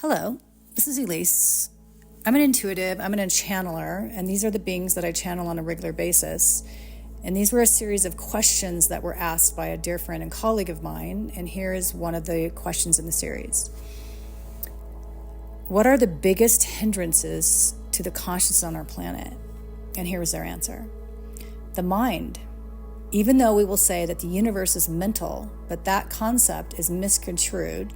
Hello, this is Elise. I'm an intuitive, I'm a channeler, and these are the beings that I channel on a regular basis. And these were a series of questions that were asked by a dear friend and colleague of mine, and here is one of the questions in the series. What are the biggest hindrances to the consciousness on our planet? And here was their answer. The mind. Even though we will say that the universe is mental, but that concept is misconstrued,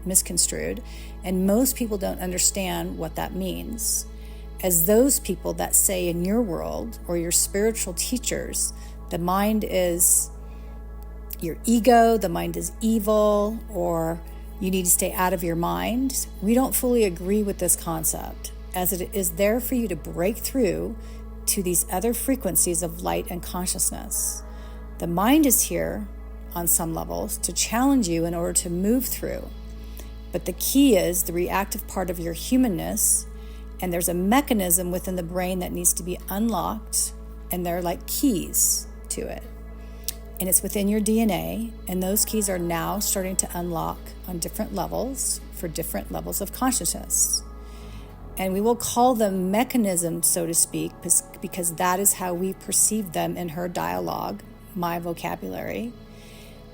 and most people don't understand what that means. As those people that say in your world or your spiritual teachers, the mind is your ego, the mind is evil, or you need to stay out of your mind, we don't fully agree with this concept, as it is there for you to break through to these other frequencies of light and consciousness. The mind is here on some levels to challenge you in order to move through. But the key is the reactive part of your humanness, and there's a mechanism within the brain that needs to be unlocked, and they're like keys to it. And it's within your DNA, and those keys are now starting to unlock on different levels for different levels of consciousness. And we will call them mechanisms, so to speak, because that is how we perceive them in her dialogue, my vocabulary.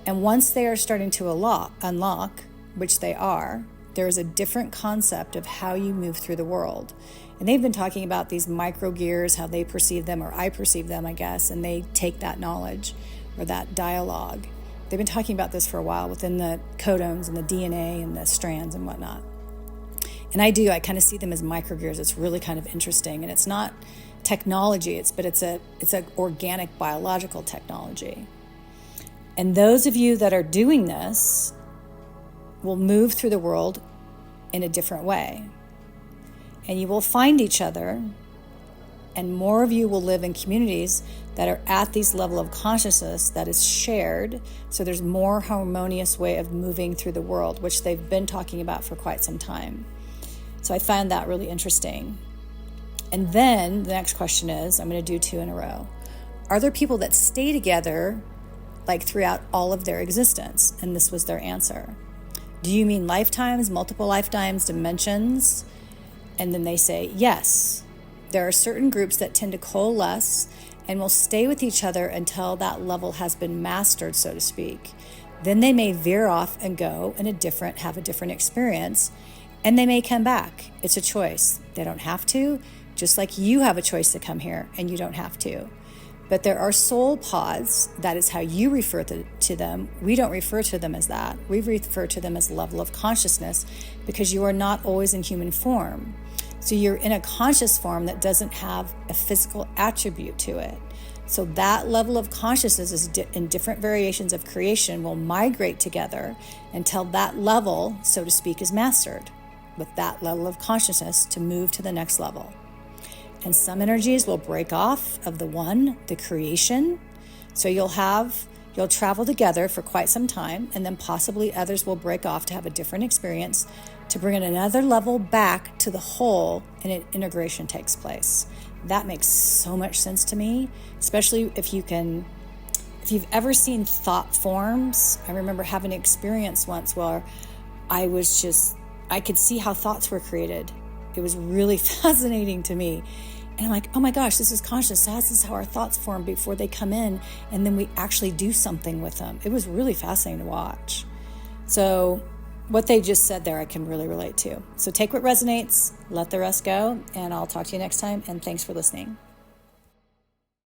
And once they are starting to unlock, which they are, there is a different concept of how you move through the world. And they've been talking about these micro gears, how they perceive them, or I perceive them, I guess, and they take that knowledge or that dialogue. They've been talking about this for a while within the codones and the DNA and the strands and whatnot. And I kind of see them as micro gears. It's really kind of interesting. And it's not technology, it's a organic biological technology. And those of you that are doing this will move through the world in a different way. And you will find each other, and more of you will live in communities that are at these level of consciousness that is shared. So there's more harmonious way of moving through the world, which they've been talking about for quite some time. So I find that really interesting. And then the next question is, I'm going to do 2 in a row. Are there people that stay together like throughout all of their existence? And this was their answer. Do you mean lifetimes, multiple lifetimes, dimensions? And then they say, yes. There are certain groups that tend to coalesce and will stay with each other until that level has been mastered, so to speak. Then they may veer off and go in have a different experience, and they may come back. It's a choice. They don't have to. Just like you have a choice to come here and you don't have to. But there are soul pods. That is how you refer to them. We don't refer to them as that. We refer to them as level of consciousness because you are not always in human form. So you're in a conscious form that doesn't have a physical attribute to it. So that level of consciousness is in different variations of creation will migrate together until that level, so to speak, is mastered with that level of consciousness to move to the next level. And some energies will break off of the creation. So you'll travel together for quite some time, and then possibly others will break off to have a different experience to bring in another level back to the whole, and an integration takes place. That makes so much sense to me, especially if you've ever seen thought forms. I remember having an experience once where I could see how thoughts were created. It was really fascinating to me. And I'm like, oh my gosh, this is conscious. This is how our thoughts form before they come in, and then we actually do something with them. It was really fascinating to watch. So what they just said there, I can really relate to. So take what resonates, let the rest go, and I'll talk to you next time, and thanks for listening.